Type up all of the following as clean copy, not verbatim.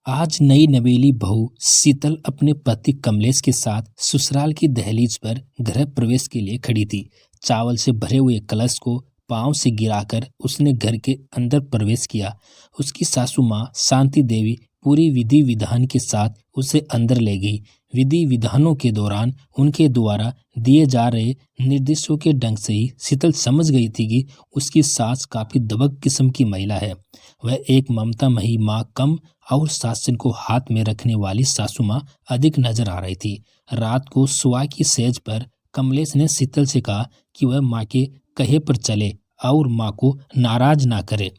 आज नई नवेली बहू शीतल अपने पति कमलेश के साथ ससुराल की दहलीज पर गृह प्रवेश के लिए खड़ी थी। चावल से भरे हुए कलश को पांव से गिराकर उसने घर के अंदर प्रवेश किया। उसकी सासू माँ शांति देवी पूरी विधि विधान के साथ उसे अंदर ले गई। विधि विधानों के दौरान उनके द्वारा दिए जा रहे निर्देशों के ढंग से ही शीतल समझ गई थी कि उसकी सास काफी दबंग किस्म की महिला है। वह एक ममतामयी माँ कम और शासन को हाथ में रखने वाली सासू माँ अधिक नजर आ रही थी। रात को सुबह की सेज पर कमलेश ने शीतल से कहा कि वह माँ के कहे पर चले और माँ को नाराज ना करे।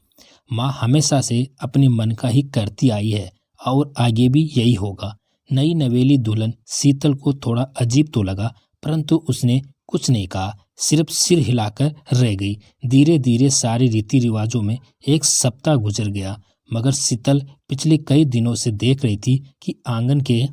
माँ हमेशा से अपने मन का ही करती आई है और आगे भी यही होगा। नई नवेली दुल्हन शीतल को थोड़ा अजीब तो लगा, परंतु उसने कुछ नहीं कहा, सिर्फ सिर हिलाकर रह गई। धीरे धीरे सारे रीति रिवाजों में एक सप्ताह गुजर गया, मगर शीतल पिछले कई दिनों से देख रही थी कि आंगन के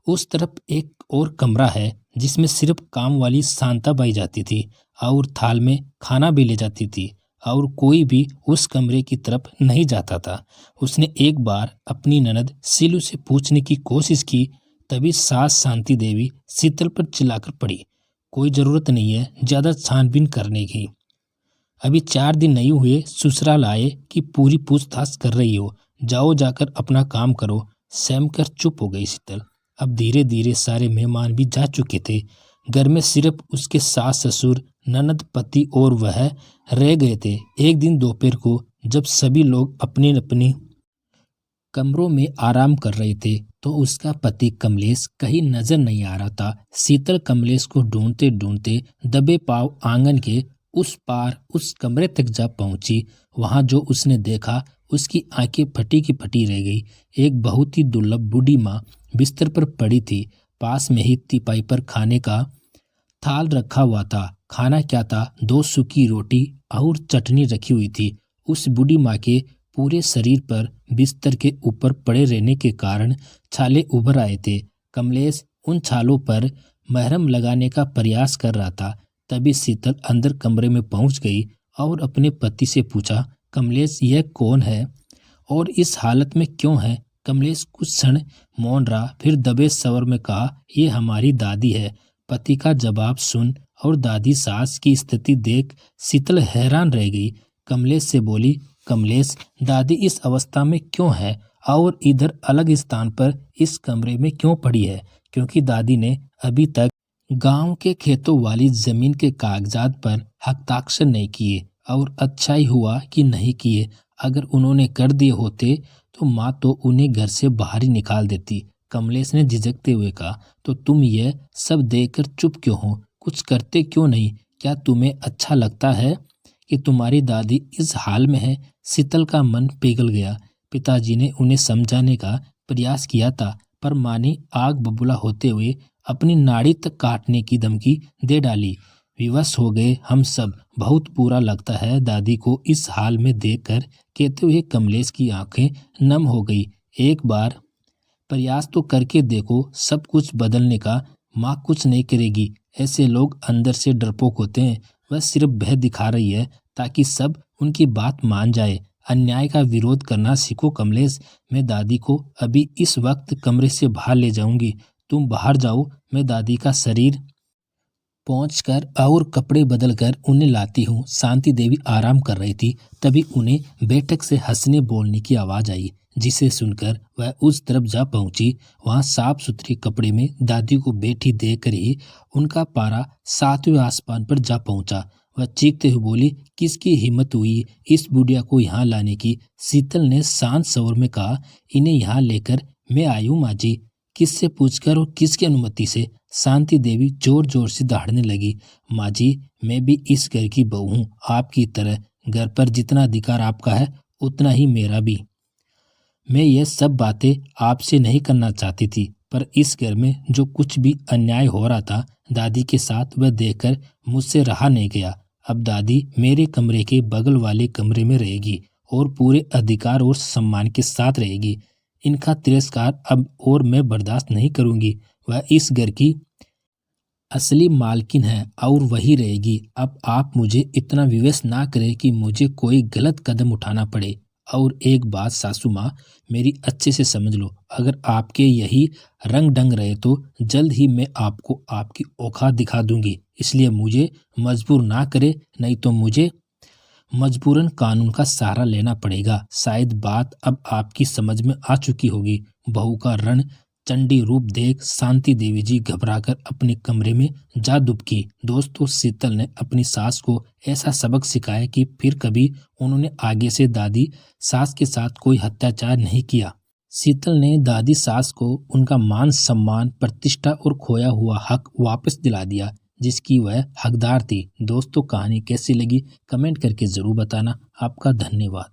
उस तरफ एक और कमरा है जिसमें सिर्फ काम वाली शांताबाई जाती थी और थाल में खाना भी ले जाती थी, और कोई भी उस कमरे की तरफ नहीं जाता था। उसने एक बार अपनी ननद सीलू से पूछने की कोशिश की, तभी सास शांति देवी शीतल पर चिल्लाकर पड़ी, कोई जरूरत नहीं है ज्यादा छानबीन करने की। अभी 4 दिन नहीं हुए ससुराल आए कि पूरी पूछताछ कर रही हो, जाओ जाकर अपना काम करो। सहम कर चुप हो गई शीतल। अब धीरे धीरे सारे मेहमान भी जा चुके थे। घर में सिर्फ उसके सास ससुर ननद पति और वह रह गए थे। एक दिन दोपहर को जब सभी लोग अपने अपने कमरों में आराम कर रहे थे तो उसका पति कमलेश कहीं नजर नहीं आ रहा था। शीतल कमलेश को ढूंढते ढूंढते दबे पांव आंगन के उस पार उस कमरे तक जा पहुंची। वहां जो उसने देखा उसकी आंखें फटी की फटी रह गई। एक बहुत ही दुर्लभ बूढ़ी माँ बिस्तर पर पड़ी थी। पास में ही तिपाई पर खाने का थाल रखा हुआ था। खाना क्या था, 2 सूखी रोटी और चटनी रखी हुई थी। उस बूढ़ी माँ के पूरे शरीर पर बिस्तर के ऊपर पड़े रहने के कारण छाले उभर आए थे। कमलेश उन छालों पर मरहम लगाने का प्रयास कर रहा था। तभी शीतल अंदर कमरे में पहुंच गई और अपने पति से पूछा, कमलेश यह कौन है और इस हालत में क्यों है? कमलेश कुछ क्षण मौन रहा, फिर दबे स्वर में कहा, ये हमारी दादी है। पति का जवाब सुन और दादी सास की स्थिति देख शीतल हैरान रह गई। कमलेश से बोली, कमलेश दादी इस अवस्था में क्यों है और इधर अलग स्थान पर इस कमरे में क्यों पड़ी है? क्योंकि दादी ने अभी तक गांव के खेतों वाली जमीन के कागजात पर हस्ताक्षर नहीं किए, और अच्छा ही हुआ कि नहीं किए। अगर उन्होंने कर दिए होते तो माँ तो उन्हें घर से बाहर ही निकाल देती। कमलेश ने झिझकते हुए कहा, तो तुम यह सब देखकर चुप क्यों हो? कुछ करते क्यों नहीं? क्या तुम्हें अच्छा लगता है कि तुम्हारी दादी इस हाल में है? शीतल का मन पिघल गया। पिताजी ने उन्हें समझाने का प्रयास किया था, पर माँ ने आग बबूला होते हुए अपनी नाड़ी तक काटने की धमकी दे डाली। विवश हो गए हम सब। बहुत बुरा लगता है दादी को इस हाल में देखकर, कहते हुए कमलेश की आंखें नम हो गई। एक बार प्रयास तो करके देखो सब कुछ बदलने का। माँ कुछ नहीं करेगी, ऐसे लोग अंदर से डरपोक होते हैं। वह सिर्फ भय दिखा रही है ताकि सब उनकी बात मान जाए। अन्याय का विरोध करना सीखो कमलेश। मैं दादी को अभी इस वक्त कमरे से बाहर ले जाऊंगी। तुम बाहर जाओ, मैं दादी का शरीर पहुंचकर और कपड़े बदलकर उन्हें लाती हूँ। शांति देवी आराम कर रही थी। तभी उन्हें बैठक से हंसने बोलने की आवाज आई, जिसे सुनकर वह उस तरफ जा पहुंची। वहां साफ सुथरे कपड़े में दादी को बैठी देखकर ही उनका पारा 7वें आसमान पर जा पहुंचा। वह चीखते हुए बोली, किसकी हिम्मत हुई इस बुढ़िया को यहाँ लाने की? शीतल ने शांत स्वर में कहा, इन्हें यहाँ लेकर मैं आई हूँ माँ जी। किससे पूछकर और किसकी अनुमति से? शांति देवी जोर जोर से दहाड़ने लगी। माँ जी, मैं भी इस घर की बहू हूँ, आपकी तरह। घर पर जितना अधिकार आपका है उतना ही मेरा भी। मैं ये सब बातें आपसे नहीं करना चाहती थी, पर इस घर में जो कुछ भी अन्याय हो रहा था दादी के साथ, वह देखकर मुझसे रहा नहीं गया। अब दादी मेरे कमरे के बगल वाले कमरे में रहेगी और पूरे अधिकार और सम्मान के साथ रहेगी। इनका तिरस्कार अब और मैं बर्दाश्त नहीं करूंगी। वह इस घर की असली मालकिन है और वही रहेगी। अब आप मुझे इतना विवश ना करें कि मुझे कोई गलत कदम उठाना पड़े और एक बात सासू माँ, मेरी अच्छे से समझ लो, अगर आपके यही रंग ढंग रहे तो जल्द ही मैं आपको आपकी औकात दिखा दूंगी। इसलिए मुझे मजबूर ना करे, नहीं तो मुझे मजबूरन कानून का सहारा लेना पड़ेगा। शायद बात अब आपकी समझ में आ चुकी होगी। बहू का रण चंडी रूप देख शांति देवी जी घबराकर अपने कमरे में जा दुबकी। दोस्तों, शीतल ने अपनी सास को ऐसा सबक सिखाया कि फिर कभी उन्होंने आगे से दादी सास के साथ कोई अत्याचार नहीं किया। शीतल ने दादी सास को उनका मान सम्मान, प्रतिष्ठा और खोया हुआ हक वापस दिला दिया जिसकी वह हकदार थी। दोस्तों, कहानी कैसी लगी कमेंट करके जरूर बताना। आपका धन्यवाद।